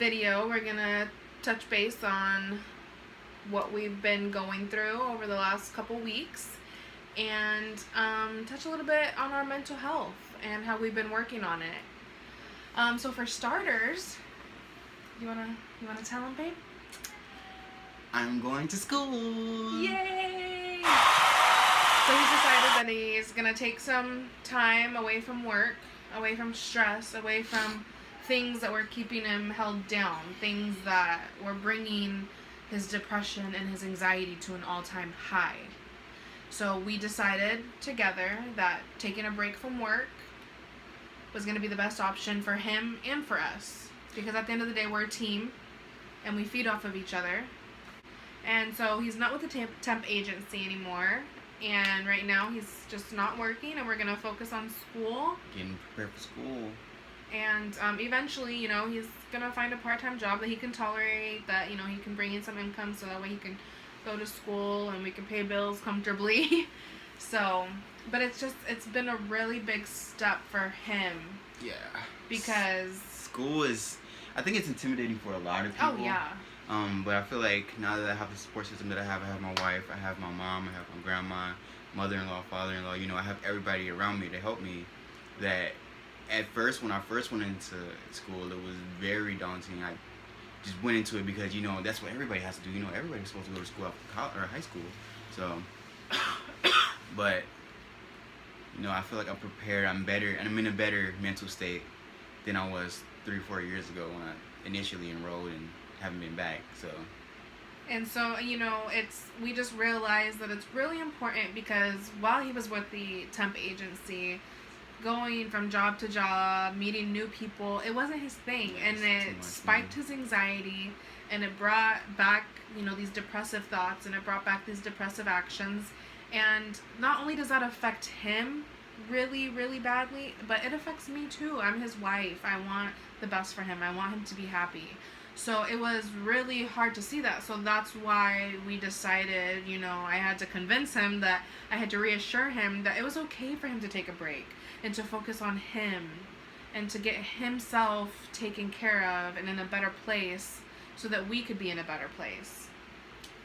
video, we're going to touch base on what we've been going through over the last couple weeks and touch a little bit on our mental health and how we've been working on it. So for starters, you wanna tell him, babe? I'm going to school. Yay! So he's decided that he's gonna take some time away from work, away from stress, away from things that were keeping him held down, things that were bringing his depression and his anxiety to an all-time high. So we decided together that taking a break from work was going to be the best option for him and for us. Because at the end of the day, we're a team and we feed off of each other. And so he's not with the temp agency anymore. And right now he's just not working, and we're going to focus on school. Getting prepared for school. And eventually, he's going to find a part-time job that he can tolerate, that, he can bring in some income so that way he can go to school and we can pay bills comfortably. So, but it's been a really big step for him. Yeah. Because school is, I think it's intimidating for a lot of people. Oh, yeah. But I feel like now that I have the support system that I have my wife, I have my mom, I have my grandma, mother-in-law, father-in-law, I have everybody around me to help me. That at first, when I first went into school, it was very daunting. I just went into it because, that's what everybody has to do. Everybody's supposed to go to school after college or high school. So, but, I feel like I'm prepared. I'm better, and I'm in a better mental state than I was 3 or 4 years ago when I initially enrolled and haven't been back. So. And so, we just realized that it's really important because while he was with the temp agency, going from job to job, meeting new people, it wasn't his thing. And it spiked his anxiety, and it brought back, these depressive thoughts, and it brought back these depressive actions. And not only does that affect him really, really badly, but it affects me too. I'm his wife. I want the best for him. I want him to be happy. So it was really hard to see that. So that's why we decided, I had to convince him, that I had to reassure him that it was okay for him to take a break and to focus on him and to get himself taken care of and in a better place so that we could be in a better place.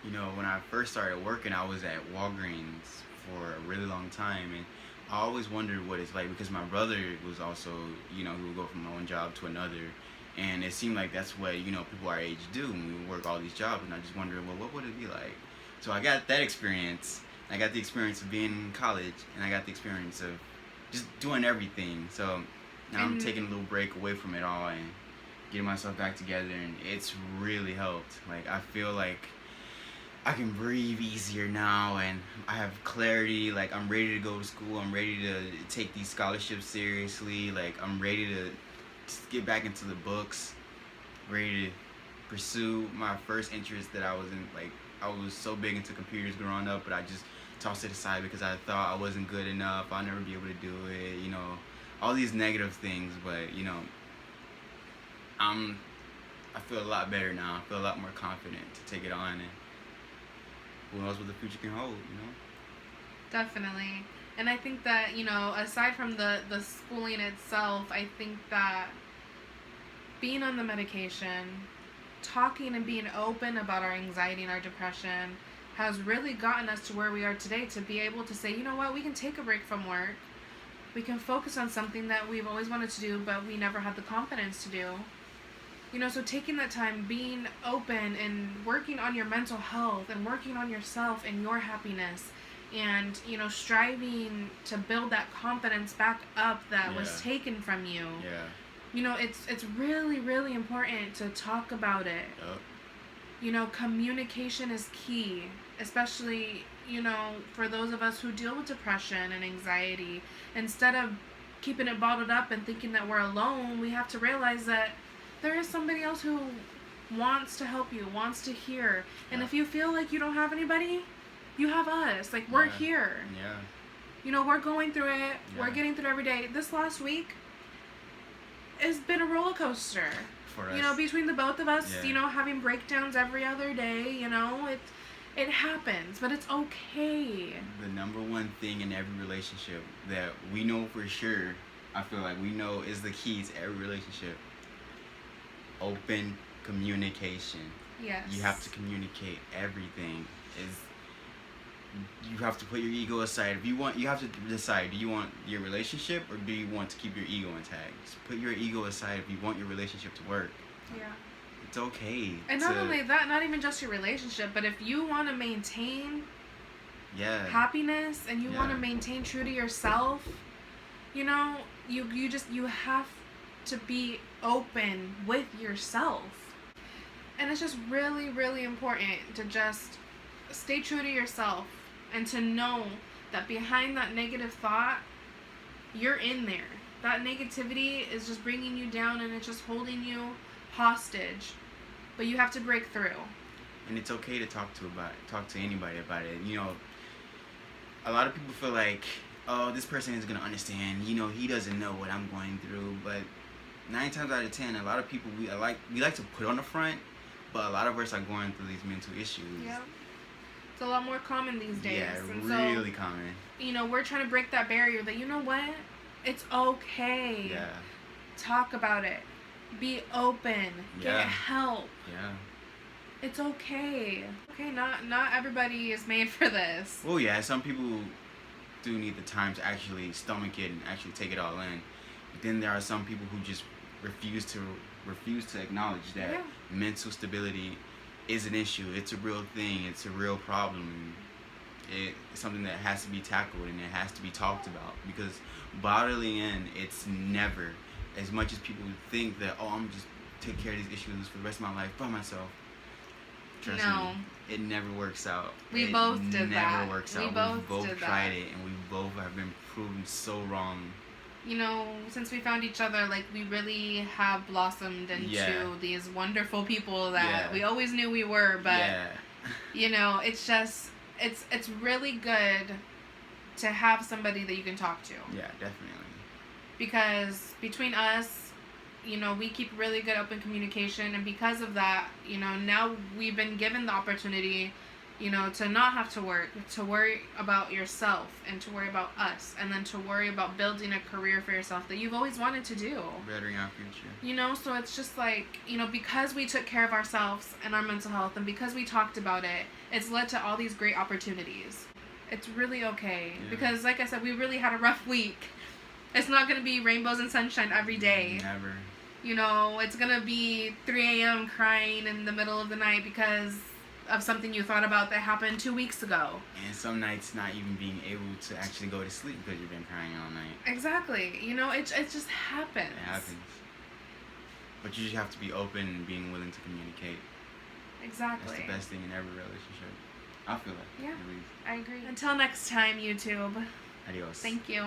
When I first started working, I was at Walgreens for a really long time, and I always wondered what it's like because my brother was also, he would go from one job to another. And it seemed like that's what, people our age do when we work all these jobs. And I just wondered, well, what would it be like? So I got that experience. I got the experience of being in college, and I got the experience of just doing everything. So now I'm taking a little break away from it all and getting myself back together. And it's really helped. Like, I feel like I can breathe easier now, and I have clarity. Like, I'm ready to go to school. I'm ready to take these scholarships seriously. Like, I'm ready to get back into the books, ready to pursue my first interest that I was in. Like, I was so big into computers growing up, but I just tossed it aside because I thought I wasn't good enough, I'll never be able to do it, all these negative things. But I feel a lot better now. I feel a lot more confident to take it on, and who knows what the future can hold. Definitely. And I think that, aside from the schooling itself, I think that being on the medication, talking and being open about our anxiety and our depression has really gotten us to where we are today, to be able to say, we can take a break from work. We can focus on something that we've always wanted to do, but we never had the confidence to do. So taking that time, being open and working on your mental health and working on yourself and your happiness, and striving to build that confidence back up that was taken from you. It's really, really important to talk about it. Communication is key, especially for those of us who deal with depression and anxiety. Instead of keeping it bottled up and thinking that we're alone, we have to realize that there is somebody else who wants to help you, wants to hear. And if you feel like you don't have anybody, you have us. Like, we're here. We're going through it. We're getting through every day. This last week has been a roller coaster. For us. Between the both of us, having breakdowns every other day, it happens, but it's okay. The number one thing in every relationship that we know for sure, I feel like we know is the key to every relationship: open communication. Yes. You have to communicate everything. You have to put your ego aside. If you want, you have to decide: do you want your relationship, or do you want to keep your ego intact? Just put your ego aside if you want your relationship to work. Yeah. It's okay. And not only that, not even just your relationship, but if you want to maintain happiness and you want to maintain true to yourself, you know, you have to be open with yourself. And it's just really, really important to just stay true to yourself and to know that behind that negative thought, you're in there. That negativity is just bringing you down and it's just holding you hostage. But you have to break through. And it's okay to talk to anybody about it. You know, a lot of people feel like, oh, this person is gonna understand. You know, he doesn't know what I'm going through. But 9 times out of 10, a lot of people we like to put on the front, but a lot of us are going through these mental issues. Yeah. It's a lot more common these days. Yeah, and really common. You know, we're trying to break that barrier that, you know what? It's okay. Yeah. Talk about it. Be open. Get help. Yeah. It's okay. Okay, not everybody is made for this. Well, yeah, some people do need the time to actually stomach it and actually take it all in. But then there are some people who just refuse to acknowledge that mental stability is an issue. It's a real thing. It's a real problem. It's something that has to be tackled and it has to be talked about, because bottling in, it's never, as much as people think that, oh, I'm just take care of these issues for the rest of my life by myself. Trust me, it never works out. We both did that. It never works out. We both tried it, and we both have been proven so wrong. You know, since we found each other, like, we really have blossomed into these wonderful people that we always knew we were, but, you know, it's just, it's really good to have somebody that you can talk to. Yeah, definitely. Because between us, you know, we keep really good open communication, and because of that, you know, now we've been given the opportunity, you know, to not have to worry about yourself and to worry about us, and then to worry about building a career for yourself that you've always wanted to do. Bettering our future. You know, so it's just like, you know, because we took care of ourselves and our mental health, and because we talked about it, it's led to all these great opportunities. It's really okay. Yeah. Because, like I said, we really had a rough week. It's not going to be rainbows and sunshine every day. Never. You know, it's going to be 3 a.m. crying in the middle of the night because of something you thought about that happened 2 weeks ago. And some nights not even being able to actually go to sleep because you've been crying all night. Exactly. You know, it just happens. It happens. But you just have to be open and being willing to communicate. Exactly. That's the best thing in every relationship. I feel like. Yeah, I agree. Until next time, YouTube. Adios. Thank you.